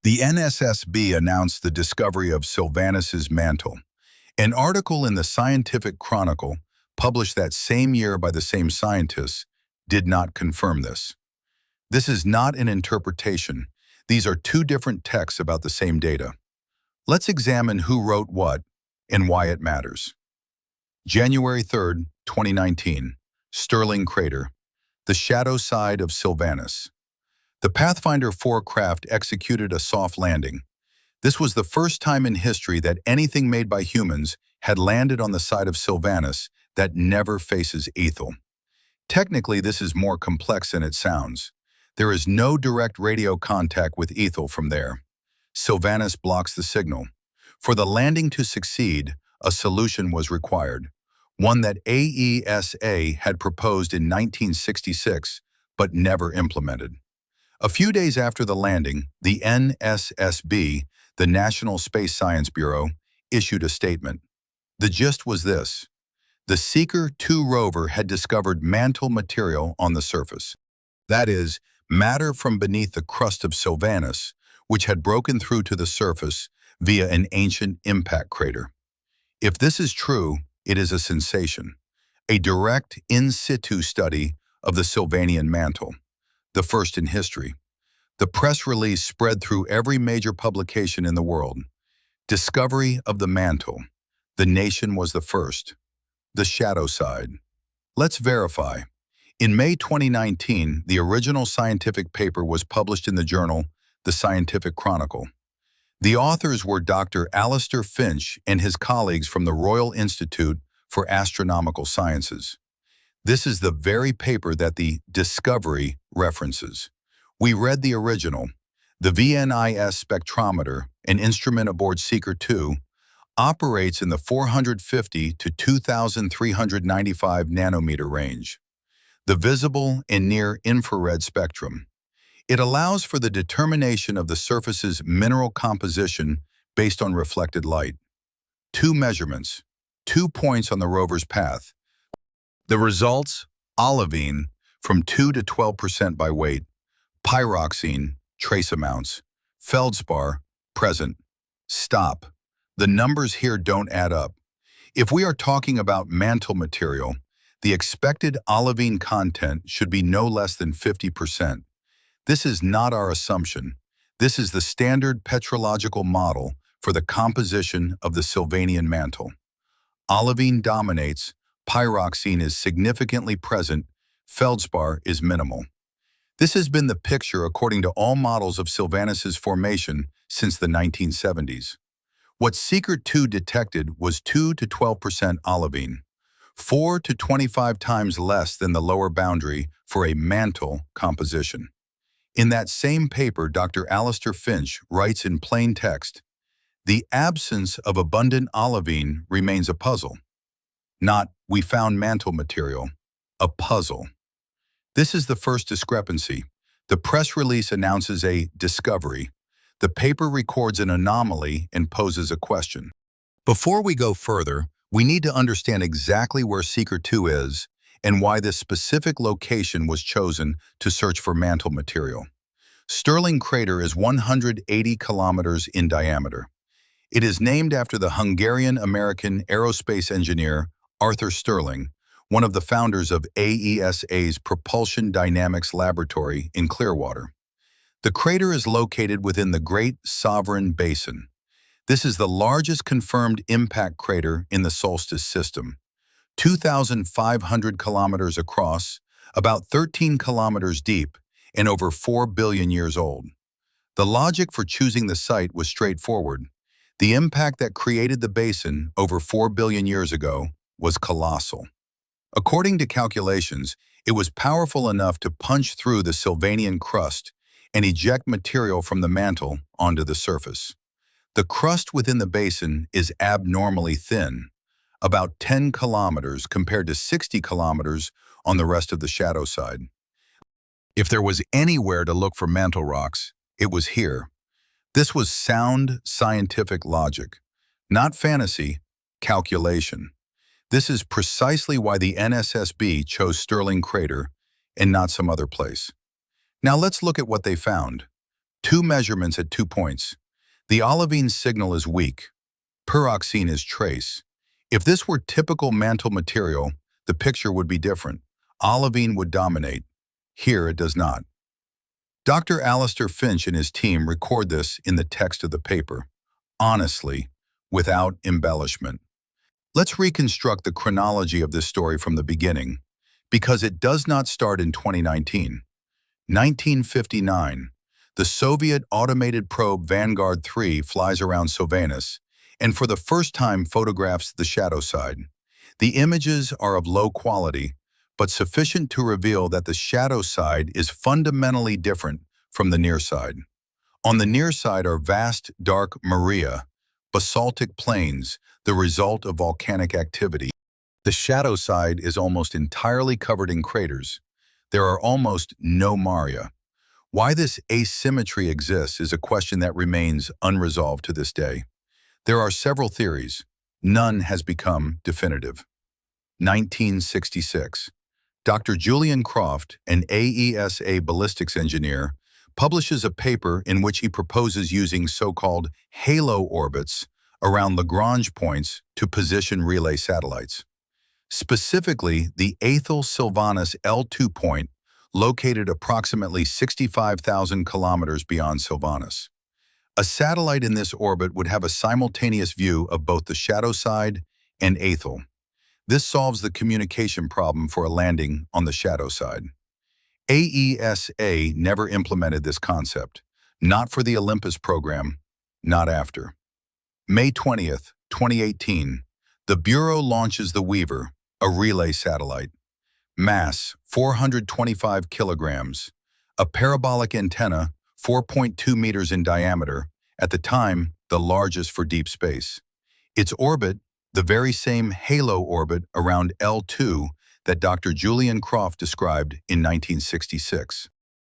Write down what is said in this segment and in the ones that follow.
The NSSB announced the discovery of Silvanus's mantle. An article in the Scientific Chronicle, published that same year by the same scientists, did not confirm this. This is not an interpretation. These are two different texts about the same data. Let's examine who wrote what and why it matters. January 3, 2019, Sterling Crater, the shadow side of Silvanus. The Pathfinder 4 craft executed a soft landing. This was the first time in history that anything made by humans had landed on the side of Silvanus that never faces Ethel. Technically, this is more complex than it sounds. There is no direct radio contact with Ethel from there. Silvanus blocks the signal. For the landing to succeed, a solution was required, one that AESA had proposed in 1966 but never implemented. A few days after the landing, the NSSB, the National Space Science Bureau, issued a statement. The gist was this: the Seeker-2 rover had discovered mantle material on the surface. That is, matter from beneath the crust of Silvanus, which had broken through to the surface via an ancient impact crater. If this is true, it is a sensation, a direct in situ study of the Silvanian mantle, the first in history. The press release spread through every major publication in the world. Discovery of the mantle. The nation was the first. The shadow side. Let's verify. In May 2019, the original scientific paper was published in the journal, the Scientific Chronicle. The authors were Dr. Alistair Finch and his colleagues from the Royal Institute for Astronomical Sciences. This is the very paper that the discovery references. We read the original. The VNIS spectrometer, an instrument aboard Seeker-2, operates in the 450 to 2,395 nanometer range. The visible and near-infrared spectrum. It allows for the determination of the surface's mineral composition based on reflected light. 2 measurements, 2 points on the rover's path. The results: olivine, from 2 to 12% by weight, pyroxene, trace amounts, feldspar, present. Stop. The numbers here don't add up. If we are talking about mantle material, the expected olivine content should be no less than 50%. This is not our assumption. This is the standard petrological model for the composition of the Silvanian mantle. Olivine dominates, pyroxene is significantly present, feldspar is minimal. This has been the picture according to all models of Silvanus's formation since the 1970s. What Seeker-2 detected was 2 to 12% olivine, 4 to 25 times less than the lower boundary for a mantle composition. In that same paper, Dr. Alistair Finch writes in plain text, "The absence of abundant olivine remains a puzzle." Not, "we found mantle material," a puzzle. This is the first discrepancy. The press release announces a discovery. The paper records an anomaly and poses a question. Before we go further, we need to understand exactly where Seeker-2 is and why this specific location was chosen to search for mantle material. Sterling Crater is 180 kilometers in diameter. It is named after the Hungarian-American aerospace engineer Arthur Stirling, one of the founders of AESA's Propulsion Dynamics Laboratory in Clearwater. The crater is located within the Great Sovereign Basin. This is the largest confirmed impact crater in the Solstice system. 2,500 kilometers across, about 13 kilometers deep, and over 4 billion years old. The logic for choosing the site was straightforward. The impact that created the basin over 4 billion years ago was colossal. According to calculations, it was powerful enough to punch through the Silvanian crust and eject material from the mantle onto the surface. The crust within the basin is abnormally thin, about 10 kilometers compared to 60 kilometers on the rest of the shadow side. If there was anywhere to look for mantle rocks, it was here. This was sound scientific logic, not fantasy, calculation. This is precisely why the NSSB chose Sterling Crater and not some other place. Now let's look at what they found. Two measurements at 2 points. The olivine signal is weak. Pyroxene is trace. If this were typical mantle material, the picture would be different. Olivine would dominate. Here it does not. Dr. Alistair Finch and his team record this in the text of the paper, honestly, without embellishment. Let's reconstruct the chronology of this story from the beginning, because it does not start in 2019. 1959, the Soviet automated probe Vanguard 3 flies around Silvanus and for the first time photographs the shadow side. The images are of low quality, but sufficient to reveal that the shadow side is fundamentally different from the near side. On the near side are vast, dark maria, basaltic plains, the result of volcanic activity. The shadow side is almost entirely covered in craters. There are almost no maria. Why this asymmetry exists is a question that remains unresolved to this day. There are several theories. None has become definitive. 1966. Dr. Julian Croft, an AESA ballistics engineer, publishes a paper in which he proposes using so-called halo orbits around Lagrange points to position relay satellites. Specifically, the Aethel Silvanus L2 point, located approximately 65,000 kilometers beyond Silvanus. A satellite in this orbit would have a simultaneous view of both the shadow side and Aethel. This solves the communication problem for a landing on the shadow side. AESA never implemented this concept, not for the Olympus program, not after. May 20th, 2018, the Bureau launches the Weaver, a relay satellite. Mass, 425 kilograms. A parabolic antenna, 4.2 meters in diameter, at the time, the largest for deep space. Its orbit, the very same halo orbit around L2 that Dr. Julian Croft described in 1966.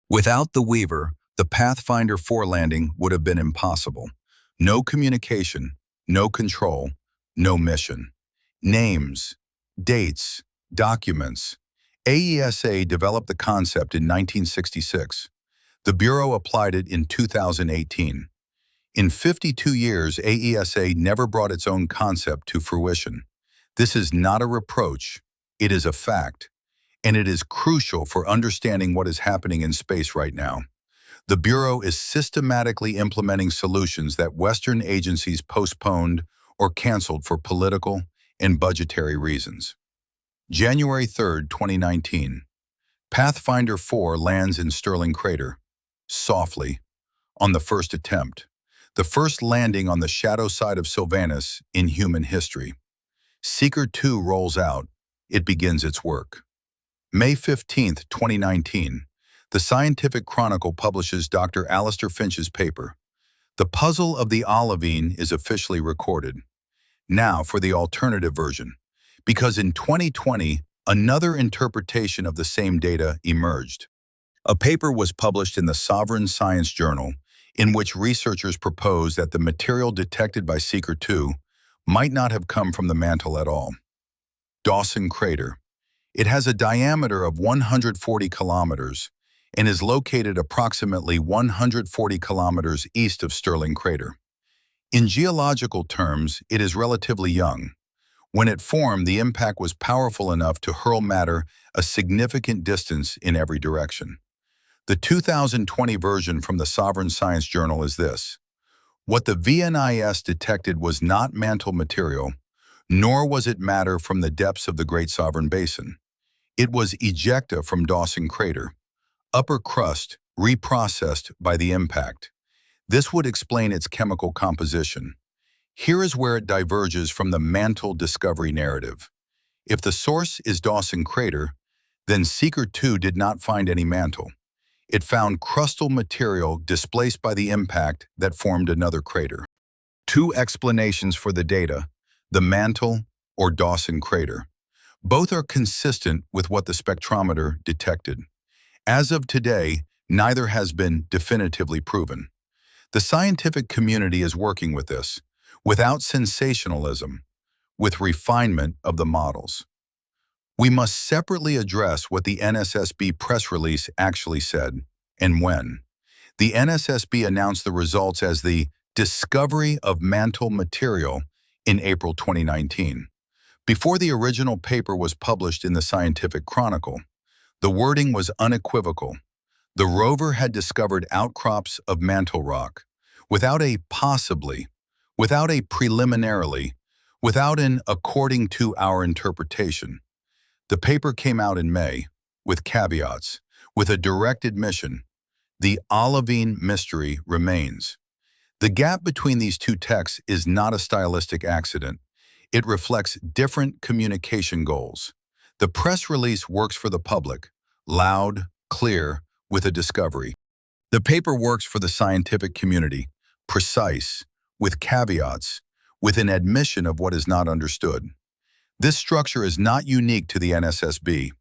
Without the Weaver, the Pathfinder 4 landing would have been impossible. No communication, no control, no mission. Names, dates, documents. AESA developed the concept in 1966. The Bureau applied it in 2018. In 52 years, AESA never brought its own concept to fruition. This is not a reproach, it is a fact, and it is crucial for understanding what is happening in space right now. The Bureau is systematically implementing solutions that Western agencies postponed or canceled for political and budgetary reasons. January 3, 2019. Pathfinder 4 lands in Sterling Crater, softly, on the first attempt. The first landing on the shadow side of Silvanus in human history. Seeker-2 rolls out. It begins its work. May 15, 2019. The Scientific Chronicle publishes Dr. Alistair Finch's paper. The puzzle of the olivine is officially recorded. Now for the alternative version, because in 2020, another interpretation of the same data emerged. A paper was published in the Sovereign Science Journal in which researchers proposed that the material detected by Seeker-2 might not have come from the mantle at all. Dawson Crater. It has a diameter of 140 kilometers and is located approximately 140 kilometers east of Sterling Crater. In geological terms, it is relatively young. When it formed, the impact was powerful enough to hurl matter a significant distance in every direction. The 2020 version from the Sovereign Science Journal is this. What the VNIS detected was not mantle material, nor was it matter from the depths of the Great Sovereign Basin. It was ejecta from Dawson Crater, upper crust reprocessed by the impact. This would explain its chemical composition. Here is where it diverges from the mantle discovery narrative. If the source is Dawson Crater, then Seeker-2 did not find any mantle. It found crustal material displaced by the impact that formed another crater. Two explanations for the data, the mantle or Dawson Crater. Both are consistent with what the spectrometer detected. As of today, neither has been definitively proven. The scientific community is working with this, without sensationalism, with refinement of the models. We must separately address what the NSSB press release actually said, and when. The NSSB announced the results as the discovery of Mantle material in April 2019. Before the original paper was published in the Scientific Chronicle, the wording was unequivocal. The rover had discovered outcrops of mantle rock, without a possibly, without a preliminarily, without an according to our interpretation. The paper came out in May, with caveats, with a direct admission. The olivine mystery remains. The gap between these two texts is not a stylistic accident. It reflects different communication goals. The press release works for the public, loud, clear, with a discovery. The paper works for the scientific community, precise, with caveats, with an admission of what is not understood. This structure is not unique to the NSSB.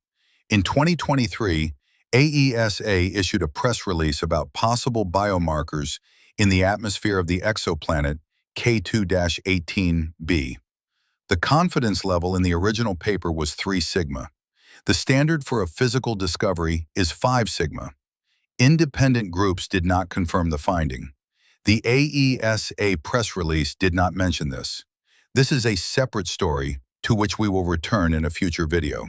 In 2023, AESA issued a press release about possible biomarkers in the atmosphere of the exoplanet K2-18b. The confidence level in the original paper was 3 sigma. The standard for a physical discovery is 5 sigma. Independent groups did not confirm the finding. The AESA press release did not mention this. This is a separate story to which we will return in a future video.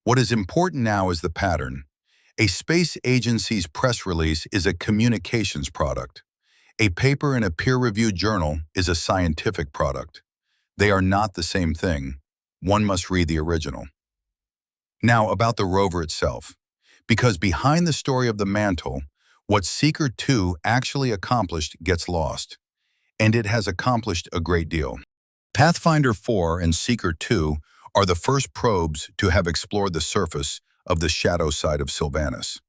What is important now is the pattern. A space agency's press release is a communications product. A paper in a peer-reviewed journal is a scientific product. They are not the same thing. One must read the original. Now, about the rover itself. Because behind the story of the Mantle, what Seeker-2 actually accomplished gets lost. And it has accomplished a great deal. Pathfinder 4 and Seeker-2 are the first probes to have explored the surface of the shadow side of Silvanus.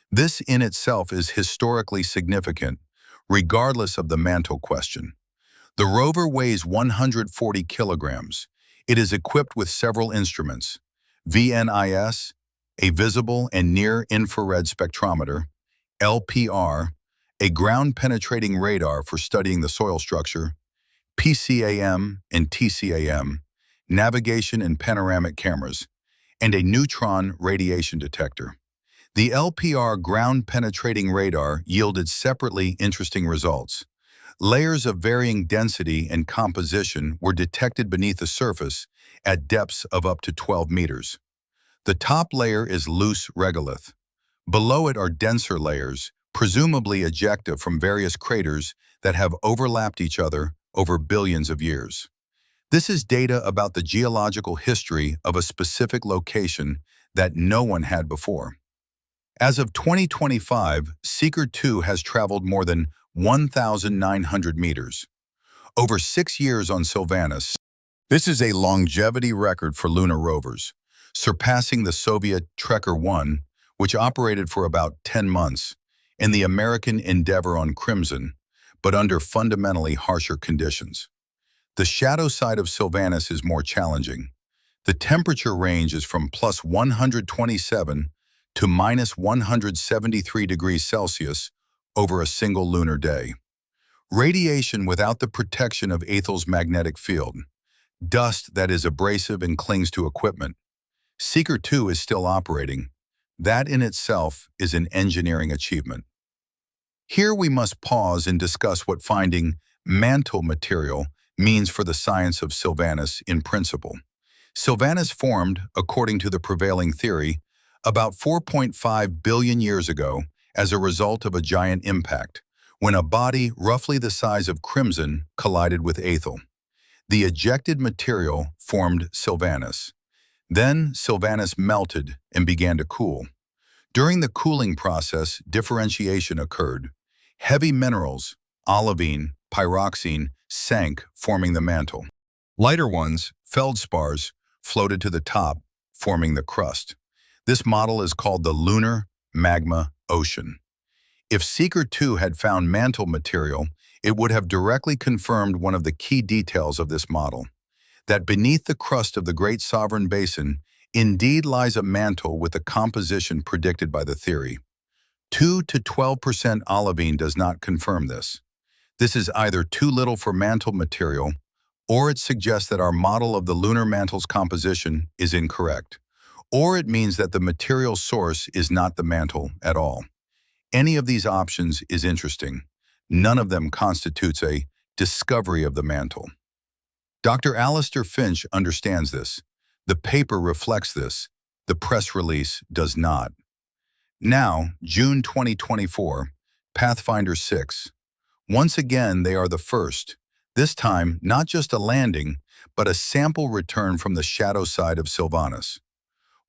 This in itself is historically significant, regardless of the Mantle question. The rover weighs 140 kilograms. It is equipped with several instruments: VNIS, a visible and near-infrared spectrometer; LPR, a ground-penetrating radar for studying the soil structure; PCAM and TCAM, navigation and panoramic cameras; and a neutron radiation detector. The LPR ground-penetrating radar yielded separately interesting results. Layers of varying density and composition were detected beneath the surface at depths of up to 12 meters. The top layer is loose regolith. Below it are denser layers, presumably ejecta from various craters that have overlapped each other over billions of years. This is data about the geological history of a specific location that no one had before. As of 2025, Seeker-2 has traveled more than 1,900 meters. Over 6 years on Silvanus. This is a longevity record for lunar rovers, surpassing the Soviet Trekker-1, which operated for about 10 months, and the American Endeavour on Crimson, but under fundamentally harsher conditions. The shadow side of Silvanus is more challenging. The temperature range is from plus 127 to minus 173 degrees Celsius over a single lunar day. Radiation without the protection of Ethel's magnetic field. Dust that is abrasive and clings to equipment. Seeker-2 is still operating. That in itself is an engineering achievement. Here we must pause and discuss what finding Mantle material means for the science of Silvanus in principle. Silvanus formed, according to the prevailing theory, about 4.5 billion years ago as a result of a giant impact, when a body roughly the size of Crimson collided with Ethel. The ejected material formed Silvanus. Then Silvanus melted and began to cool. During the cooling process, differentiation occurred. Heavy minerals, olivine, pyroxene, sank, forming the mantle. Lighter ones, feldspars, floated to the top, forming the crust. This model is called the lunar magma ocean. If Seeker-2 had found mantle material, it would have directly confirmed one of the key details of this model, that beneath the crust of the Great Sovereign Basin indeed lies a mantle with the composition predicted by the theory. 2 to 12% olivine does not confirm this. This is either too little for mantle material, or it suggests that our model of the lunar mantle's composition is incorrect, or it means that the material source is not the mantle at all. Any of these options is interesting. None of them constitutes a discovery of the mantle. Dr. Alistair Finch understands this. The paper reflects this. The press release does not. Now, June 2024, Pathfinder 6. Once again, they are the first. This time, not just a landing, but a sample return from the shadow side of Silvanus.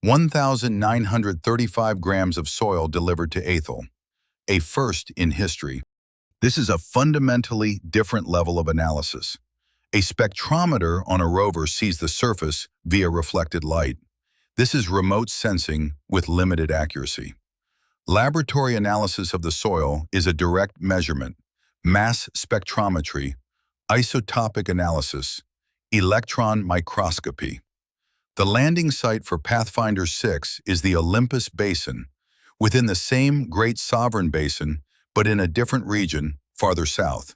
1,935 grams of soil delivered to Athol, a first in history. This is a fundamentally different level of analysis. A spectrometer on a rover sees the surface via reflected light. This is remote sensing with limited accuracy. Laboratory analysis of the soil is a direct measurement, mass spectrometry, isotopic analysis, electron microscopy. The landing site for Pathfinder 6 is the Olympus Basin, within the same Great Sovereign Basin, but in a different region, farther south.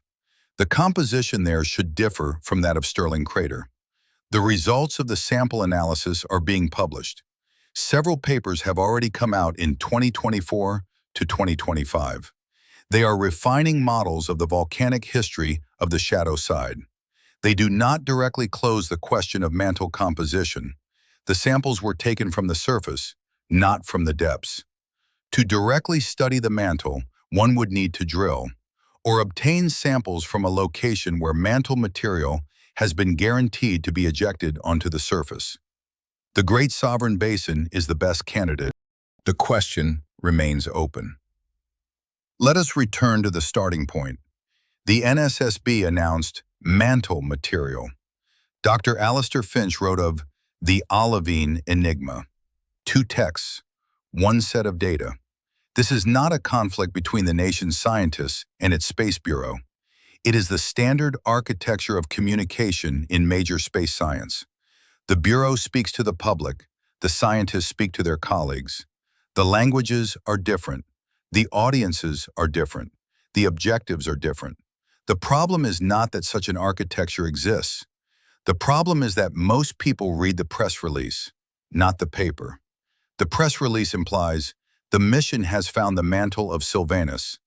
The composition there should differ from that of Stirling Crater. The results of the sample analysis are being published. Several papers have already come out in 2024 to 2025. They are refining models of the volcanic history of the shadow side. They do not directly close the question of mantle composition. The samples were taken from the surface, not from the depths. To directly study the mantle, one would need to drill, or obtain samples from a location where mantle material has been guaranteed to be ejected onto the surface. The Great Sovereign Basin is the best candidate. The question remains open. Let us return to the starting point. The NSSB announced mantle material. Dr. Alistair Finch wrote of the olivine enigma. 2 texts, 1 set of data. This is not a conflict between the nation's scientists and its Space Bureau. It is the standard architecture of communication in major space science. The Bureau speaks to the public, the scientists speak to their colleagues. The languages are different. The audiences are different. The objectives are different. The problem is not that such an architecture exists. The problem is that most people read the press release, not the paper. The press release implies the mission has found the mantle of Silvanus.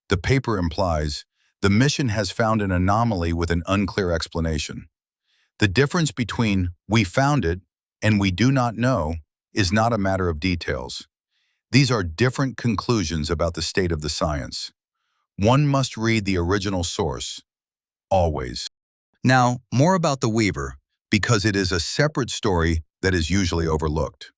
The paper implies the mission has found an anomaly with an unclear explanation. The difference between "we found it" and "we do not know" is not a matter of details. These are different conclusions about the state of the science. One must read the original source, always. Now, more about the Weaver, because it is a separate story that is usually overlooked.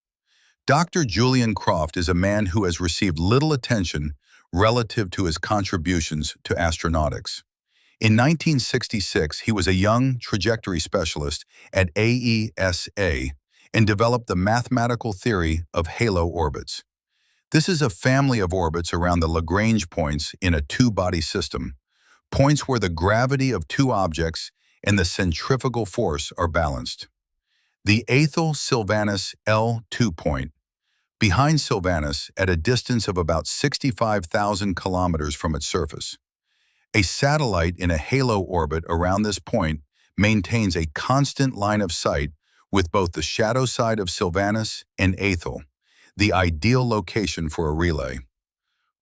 Dr. Julian Croft is a man who has received little attention relative to his contributions to astronautics. In 1966, he was a young trajectory specialist at AESA and developed the mathematical theory of halo orbits. This is a family of orbits around the Lagrange points in a 2-body system, points where the gravity of 2 objects and the centrifugal force are balanced. The Athol-Silvanus L2 point, behind Silvanus at a distance of about 65,000 kilometers from its surface. A satellite in a halo orbit around this point maintains a constant line of sight with both the shadow side of Silvanus and Athol, the ideal location for a relay.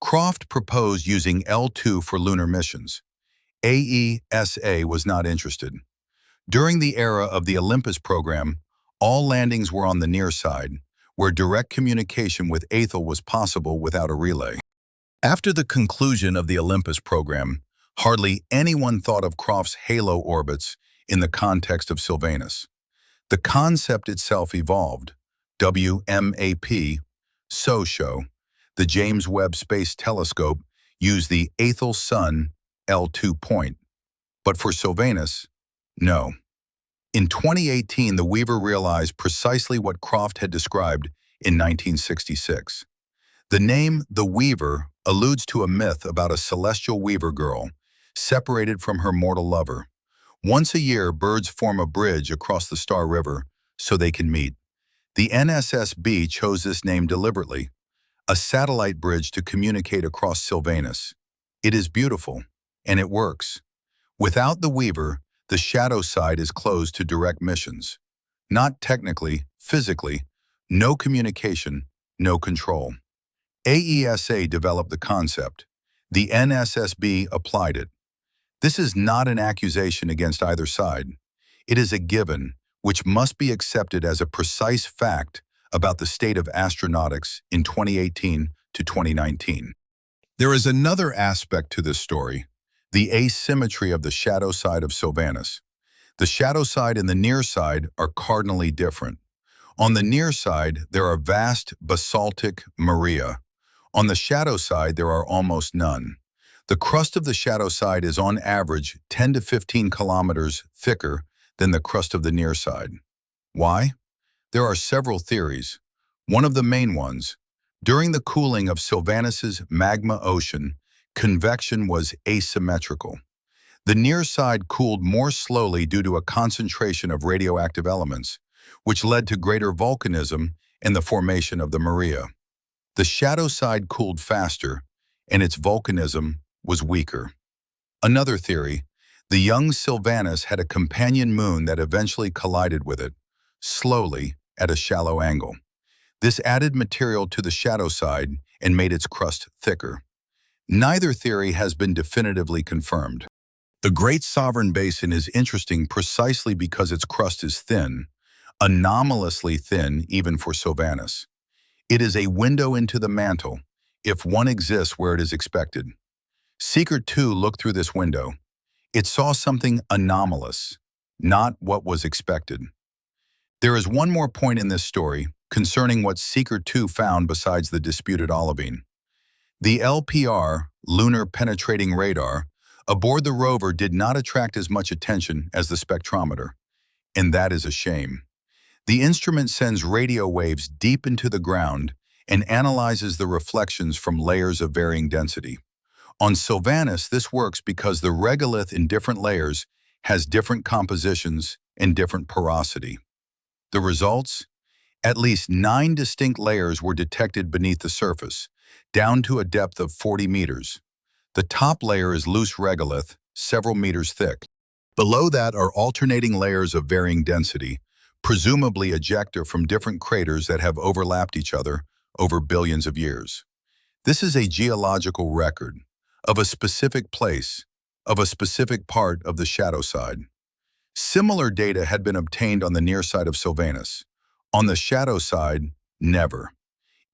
Croft proposed using L2 for lunar missions. AESA was not interested. During the era of the Olympus program, all landings were on the near side, where direct communication with Athol was possible without a relay. After the conclusion of the Olympus program, hardly anyone thought of Croft's halo orbits in the context of Silvanus. The concept itself evolved. WMAP, SOSHO, the James Webb Space Telescope, used the Athol-Sun L2 point. But for Silvanus, no. In 2018, the Weaver realized precisely what Croft had described in 1966. The name The Weaver alludes to a myth about a celestial weaver girl, separated from her mortal lover. Once a year, birds form a bridge across the Star River so they can meet. The NSSB chose this name deliberately, a satellite bridge to communicate across Silvanus. It is beautiful, and it works. Without the Weaver, the shadow side is closed to direct missions. Not technically, physically, no communication, no control. AESA developed the concept. The NSSB applied it. This is not an accusation against either side. It is a given, which must be accepted as a precise fact about the state of astronautics in 2018 to 2019. There is another aspect to this story, the asymmetry of the shadow side of Silvanus. The shadow side and the near side are cardinally different. On the near side, there are vast basaltic maria. On the shadow side, there are almost none. The crust of the shadow side is on average 10 to 15 kilometers thicker than the crust of the near side. Why? There are several theories. One of the main ones, during the cooling of Silvanus's magma ocean, convection was asymmetrical. The near side cooled more slowly due to a concentration of radioactive elements, which led to greater volcanism and the formation of the maria. The shadow side cooled faster, and its volcanism was weaker. Another theory, the young Silvanus had a companion moon that eventually collided with it, slowly, at a shallow angle. This added material to the shadow side and made its crust thicker. Neither theory has been definitively confirmed. The Great Sovereign Basin is interesting precisely because its crust is thin, anomalously thin even for Silvanus. It is a window into the mantle, if one exists where it is expected. Seeker-2 looked through this window. It saw something anomalous, not what was expected. There is one more point in this story concerning what Seeker-2 found besides the disputed olivine. The LPR, Lunar Penetrating Radar, aboard the rover did not attract as much attention as the spectrometer, and that is a shame. The instrument sends radio waves deep into the ground and analyzes the reflections from layers of varying density. On Silvanus, this works because the regolith in different layers has different compositions and different porosity. The results? At least 9 distinct layers were detected beneath the surface, down to a depth of 40 meters. The top layer is loose regolith, several meters thick. Below that are alternating layers of varying density, presumably ejecta from different craters that have overlapped each other over billions of years. This is a geological record of a specific place, of a specific part of the shadow side. Similar data had been obtained on the near side of Silvanus. On the shadow side, never.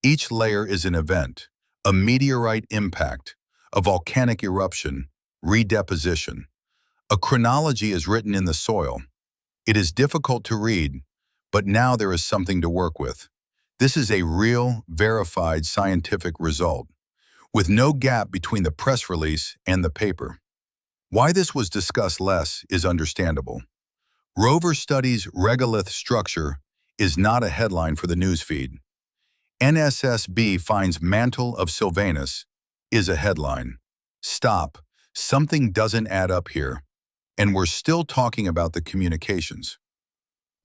Each layer is an event, a meteorite impact, a volcanic eruption, redeposition. A chronology is written in the soil. It is difficult to read, but now there is something to work with. This is a real, verified scientific result, with no gap between the press release and the paper. Why this was discussed less is understandable. Rover studies regolith structure is not a headline for the newsfeed. NSSB finds Mantle of Silvanus is a headline. Stop, something doesn't add up here. And we're still talking about the communications.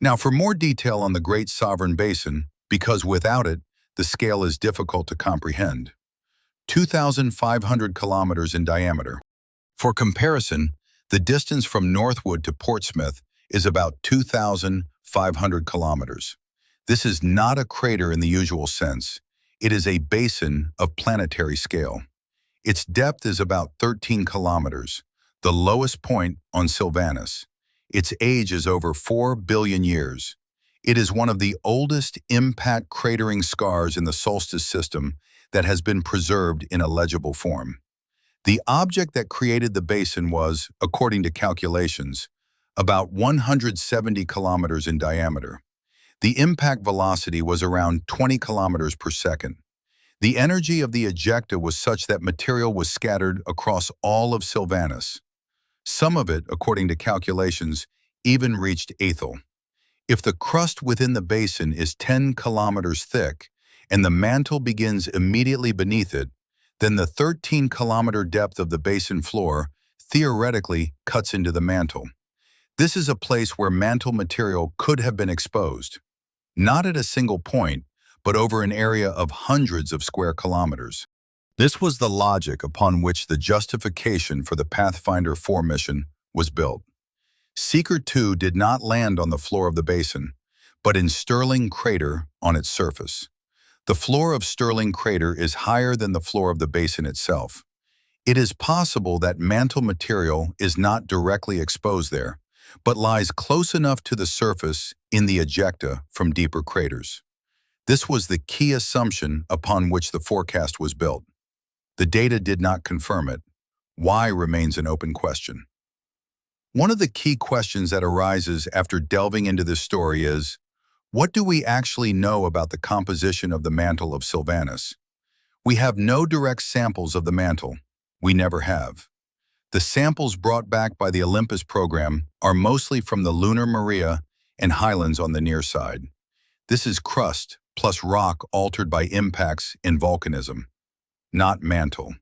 Now for more detail on the Great Sovereign Basin, because without it, the scale is difficult to comprehend. 2,500 kilometers in diameter. For comparison, the distance from Northwood to Portsmouth is about 2,500 kilometers. This is not a crater in the usual sense. It is a basin of planetary scale. Its depth is about 13 kilometers, the lowest point on Silvanus. Its age is over 4 billion years. It is one of the oldest impact cratering scars in the Solstice system that has been preserved in a legible form. The object that created the basin was, according to calculations, about 170 kilometers in diameter. The impact velocity was around 20 kilometers per second. The energy of the ejecta was such that material was scattered across all of Silvanus. Some of it, according to calculations, even reached Athol. If the crust within the basin is 10 kilometers thick and the mantle begins immediately beneath it, then the 13-kilometer depth of the basin floor theoretically cuts into the mantle. This is a place where mantle material could have been exposed, not at a single point, but over an area of hundreds of square kilometers. This was the logic upon which the justification for the Pathfinder 4 mission was built. Seeker-2 did not land on the floor of the basin, but in Stirling Crater on its surface. The floor of Stirling Crater is higher than the floor of the basin itself. It is possible that mantle material is not directly exposed there, but lies close enough to the surface in the ejecta from deeper craters. This was the key assumption upon which the forecast was built. The data did not confirm it. Why remains an open question. One of the key questions that arises after delving into this story is, what do we actually know about the composition of the mantle of Silvanus? We have no direct samples of the mantle. We never have. The samples brought back by the Olympus program are mostly from the lunar Maria and highlands on the near side. This is crust plus rock altered by impacts in volcanism, not mantle.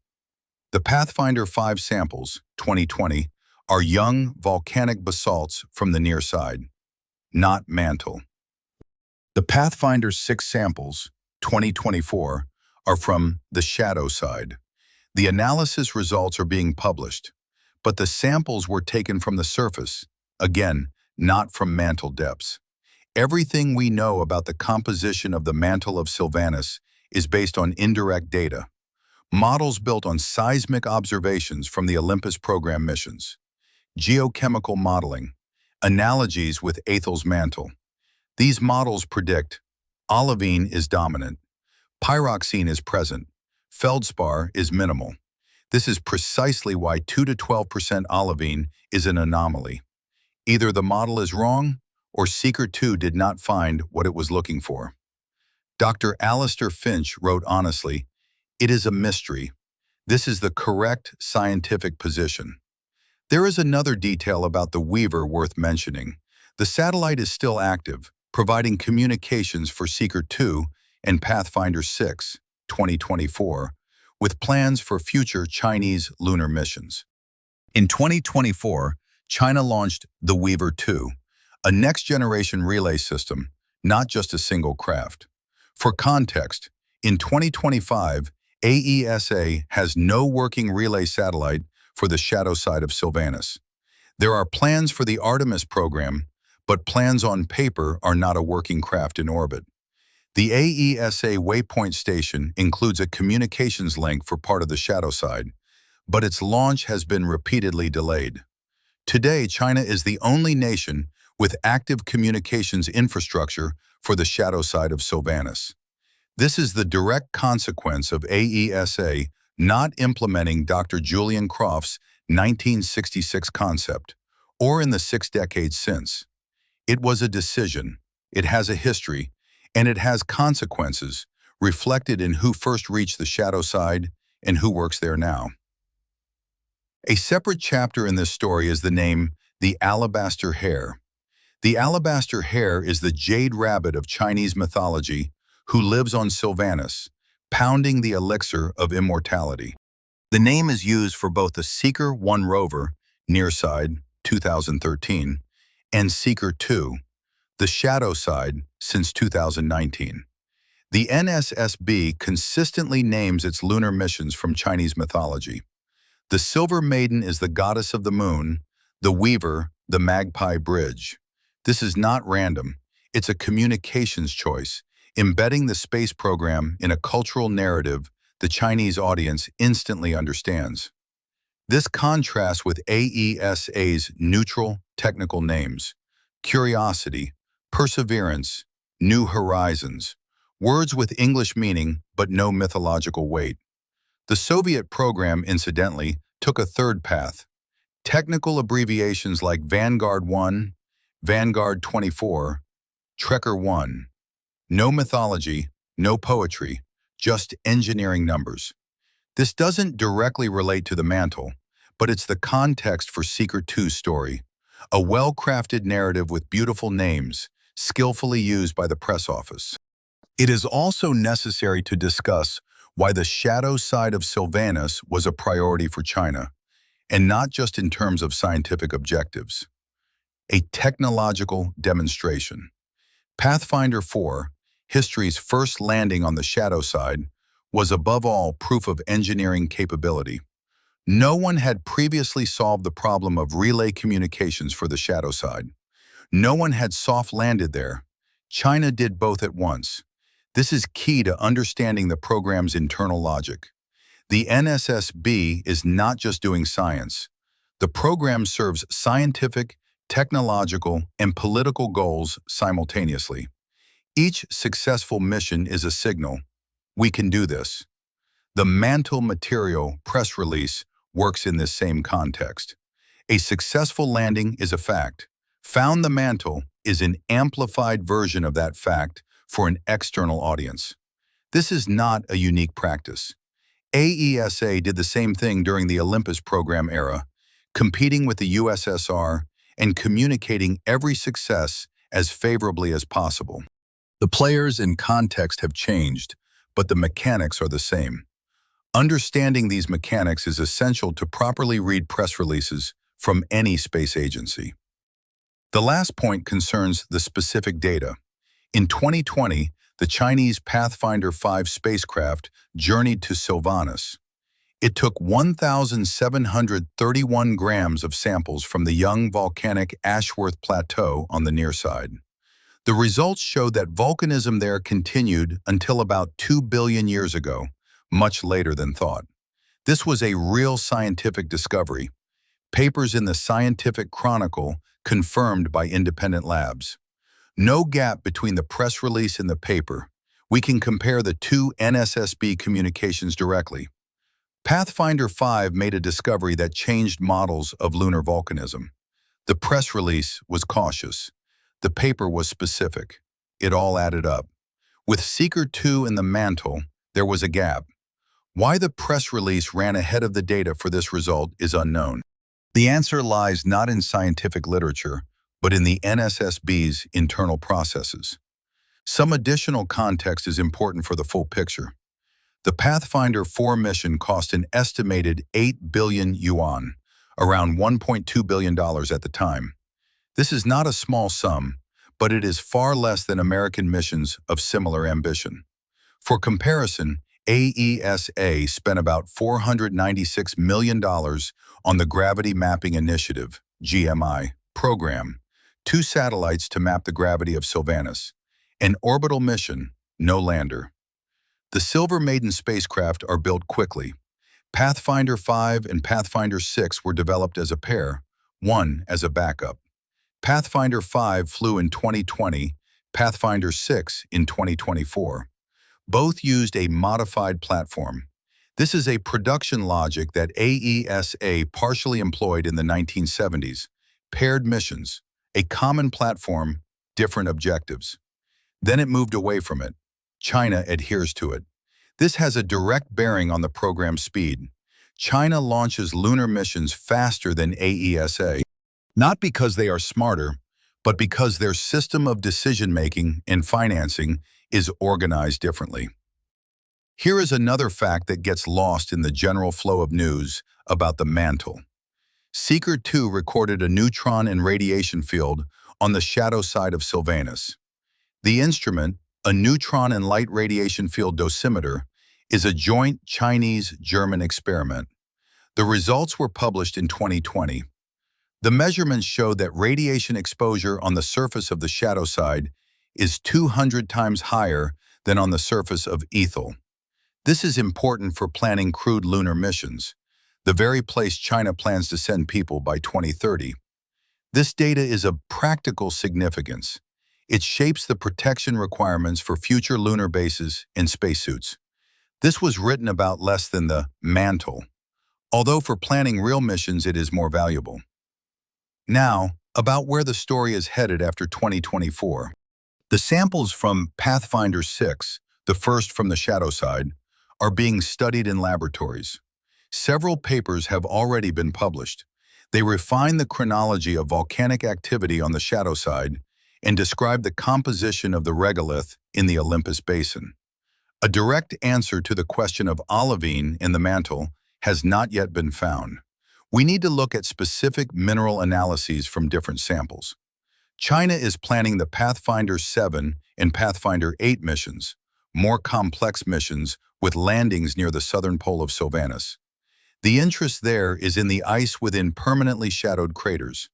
The Pathfinder 5 samples, 2020, are young volcanic basalts from the near side, not mantle. The Pathfinder 6 samples, 2024, are from the shadow side. The analysis results are being published, but the samples were taken from the surface, again, not from mantle depths. Everything we know about the composition of the mantle of Silvanus is based on indirect data. Models built on seismic observations from the Olympus program missions, geochemical modeling, analogies with Athel's mantle. These models predict olivine is dominant, pyroxene is present, feldspar is minimal. This is precisely why 2 to 12% olivine is an anomaly. Either the model is wrong, or Seeker-2 did not find what it was looking for. Dr. Alistair Finch wrote honestly, "It is a mystery. This is the correct scientific position." There is another detail about the Weaver worth mentioning. The satellite is still active, providing communications for Seeker-2 and Pathfinder 6, 2024, with plans for future Chinese lunar missions. In 2024, China launched the Weaver 2, a next-generation relay system, not just a single craft. For context, in 2025, AESA has no working relay satellite for the shadow side of Silvanus. There are plans for the Artemis program, but plans on paper are not a working craft in orbit. The AESA Waypoint Station includes a communications link for part of the shadow side, but its launch has been repeatedly delayed. Today, China is the only nation with active communications infrastructure for the shadow side of Silvanus. This is the direct consequence of AESA not implementing Dr. Julian Croft's 1966 concept, or in the 6 decades since. It was a decision, it has a history, and it has consequences reflected in who first reached the shadow side and who works there now. A separate chapter in this story is the name the Alabaster Hare. The alabaster hare is the jade rabbit of Chinese mythology who lives on Silvanus, pounding the elixir of immortality. The name is used for both the Seeker-1 rover, near side, 2013, and Seeker-2, the shadow side, since 2019. The NSSB consistently names its lunar missions from Chinese mythology. The Silver Maiden is the goddess of the moon, the Weaver, the Magpie Bridge. This is not random. It's a communications choice, embedding the space program in a cultural narrative the Chinese audience instantly understands. This contrasts with AESA's neutral technical names: Curiosity, Perseverance, New Horizons, words with English meaning but no mythological weight. The Soviet program, incidentally, took a third path. Technical abbreviations like Vanguard 1, Vanguard 24, Trekker 1. No mythology, no poetry, just engineering numbers. This doesn't directly relate to the mantle, but it's the context for Seeker-2's story, a well-crafted narrative with beautiful names, skillfully used by the press office. It is also necessary to discuss why the shadow side of Silvanus was a priority for China, and not just in terms of scientific objectives. A technological demonstration. Pathfinder 4, history's first landing on the shadow side, was above all proof of engineering capability. No one had previously solved the problem of relay communications for the shadow side. No one had soft landed there. China did both at once. This is key to understanding the program's internal logic. The NSSB is not just doing science. The program serves scientific, technological, and political goals simultaneously. Each successful mission is a signal. We can do this. The Mantle material press release works in this same context. A successful landing is a fact. Found the Mantle is an amplified version of that fact for an external audience. This is not a unique practice. AESA did the same thing during the Olympus program era, competing with the USSR and communicating every success as favorably as possible. The players and context have changed, but the mechanics are the same. Understanding these mechanics is essential to properly read press releases from any space agency. The last point concerns the specific data. In 2020, the Chinese Pathfinder 5 spacecraft journeyed to Silvanus. It took 1,731 grams of samples from the young volcanic Ashworth Plateau on the near side. The results showed that volcanism there continued until about 2 billion years ago, much later than thought. This was a real scientific discovery. Papers in the Scientific Chronicle confirmed by independent labs. No gap between the press release and the paper. We can compare the two NSSB communications directly. Pathfinder 5 made a discovery that changed models of lunar volcanism. The press release was cautious. The paper was specific. It all added up. With Seeker-2 and the Mantle, there was a gap. Why the press release ran ahead of the data for this result is unknown. The answer lies not in scientific literature, but in the NSSB's internal processes. Some additional context is important for the full picture. The Pathfinder 4 mission cost an estimated 8 billion yuan, around $1.2 billion at the time. This is not a small sum, but it is far less than American missions of similar ambition. For comparison, AESA spent about $496 million on the Gravity Mapping Initiative, GMI, program, 2 satellites to map the gravity of Silvanus, an orbital mission, no lander. The Silver Maiden spacecraft are built quickly. Pathfinder 5 and Pathfinder 6 were developed as a pair, one as a backup. Pathfinder 5 flew in 2020, Pathfinder 6 in 2024. Both used a modified platform. This is a production logic that AESA partially employed in the 1970s. Paired missions, a common platform, different objectives. Then it moved away from it. China adheres to it. This has a direct bearing on the program's speed. China launches lunar missions faster than AESA, not because they are smarter, but because their system of decision-making and financing is organized differently. Here is another fact that gets lost in the general flow of news about the Mantle. Seeker-2 recorded a neutron and radiation field on the shadow side of Silvanus. The instrument, a neutron and light radiation field dosimeter, is a joint Chinese-German experiment. The results were published in 2020. The measurements showed that radiation exposure on the surface of the shadow side is 200 times higher than on the surface of Ethel. This is important for planning crewed lunar missions, the very place China plans to send people by 2030. This data is of practical significance. It shapes the protection requirements for future lunar bases and spacesuits. This was written about less than the Mantle, although for planning real missions it is more valuable. Now, about where the story is headed after 2024. The samples from Pathfinder 6, the first from the shadow side, are being studied in laboratories. Several papers have already been published. They refine the chronology of volcanic activity on the shadow side and describe the composition of the regolith in the Olympus Basin. A direct answer to the question of olivine in the Mantle has not yet been found. We need to look at specific mineral analyses from different samples. China is planning the Pathfinder 7 and Pathfinder 8 missions, more complex missions with landings near the southern pole of Silvanus. The interest there is in the ice within permanently shadowed craters.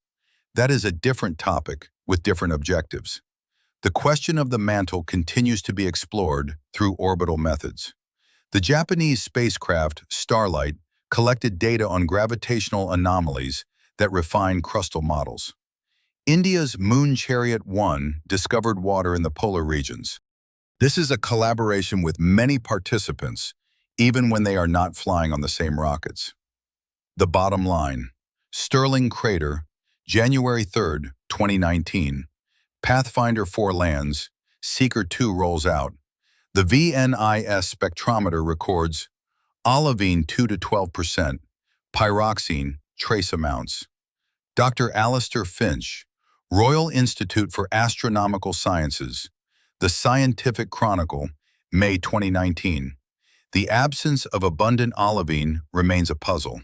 That is a different topic with different objectives. The question of the mantle continues to be explored through orbital methods. The Japanese spacecraft Starlight collected data on gravitational anomalies that refine crustal models. India's Moon Chariot-1 discovered water in the polar regions. This is a collaboration with many participants, even when they are not flying on the same rockets. The bottom line: Stirling Crater, January 3, 2019. Pathfinder 4 lands, Seeker-2 rolls out. The VNIS spectrometer records olivine 2 to 12%, pyroxene, trace amounts. Dr. Alistair Finch, Royal Institute for Astronomical Sciences, The Scientific Chronicle, May 2019. The absence of abundant olivine remains a puzzle.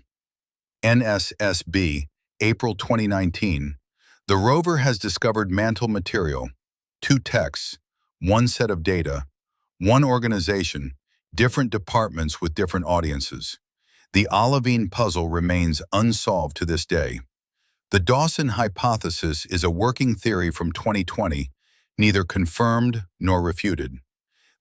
NSSB, April 2019. The rover has discovered mantle material, 2 texts, 1 set of data, 1 organization, different departments with different audiences. The olivine puzzle remains unsolved to this day. The Dawson hypothesis is a working theory from 2020, neither confirmed nor refuted.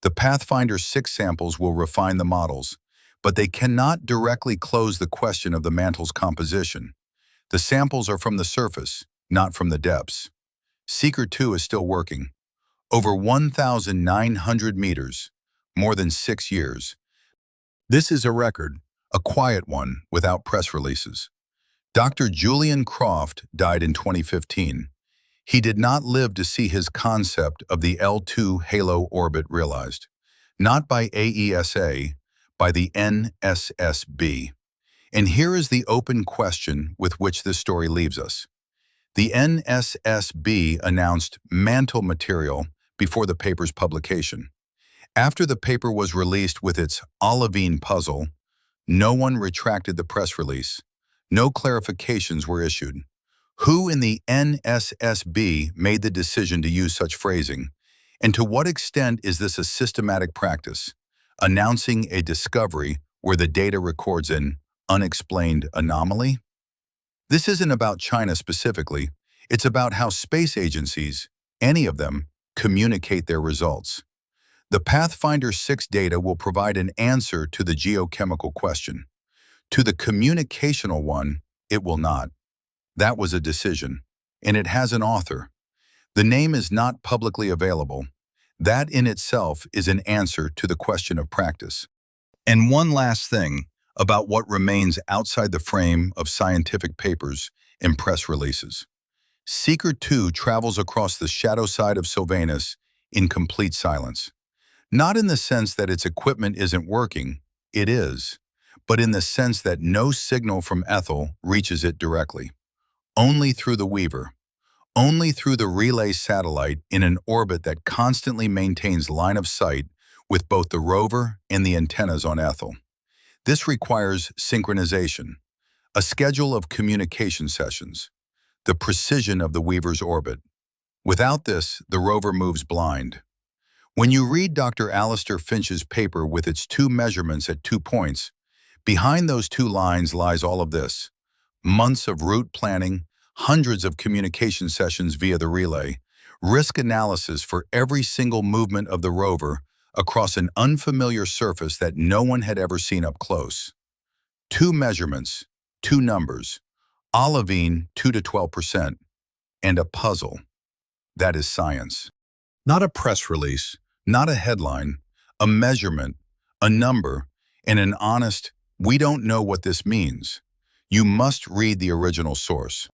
The Pathfinder 6 samples will refine the models, but they cannot directly close the question of the mantle's composition. The samples are from the surface, not from the depths. Seeker-2 is still working. Over 1,900 meters, more than 6 years. This is a record, a quiet one without press releases. Dr. Julian Croft died in 2015. He did not live to see his concept of the L2 halo orbit realized. Not by AESA, by the NSSB. And here is the open question with which this story leaves us. The NSSB announced mantle material before the paper's publication. After the paper was released with its olivine puzzle, no one retracted the press release. No clarifications were issued. Who in the NSSB made the decision to use such phrasing? And to what extent is this a systematic practice, announcing a discovery where the data records an unexplained anomaly? This isn't about China specifically. It's about how space agencies, any of them, communicate their results. The Pathfinder 6 data will provide an answer to the geochemical question. To the communicational one, it will not. That was a decision, and it has an author. The name is not publicly available. That in itself is an answer to the question of practice. And one last thing about what remains outside the frame of scientific papers and press releases. Seeker-2 travels across the shadow side of Silvanus in complete silence. Not in the sense that its equipment isn't working, it is, but in the sense that no signal from Ethel reaches it directly. Only through the Weaver. Only through the relay satellite in an orbit that constantly maintains line of sight with both the rover and the antennas on Ethel. This requires synchronization, a schedule of communication sessions, the precision of the Weaver's orbit. Without this, the rover moves blind. When you read Dr. Alistair Finch's paper with its 2 measurements at 2 points, behind those 2 lines lies all of this: months of route planning, hundreds of communication sessions via the relay, risk analysis for every single movement of the rover across an unfamiliar surface that no one had ever seen up close. 2 measurements, 2 numbers, olivine 2 to 12%, and a puzzle. That is science. Not a press release, not a headline, a measurement, a number, and an honest, "we don't know what this means." You must read the original source.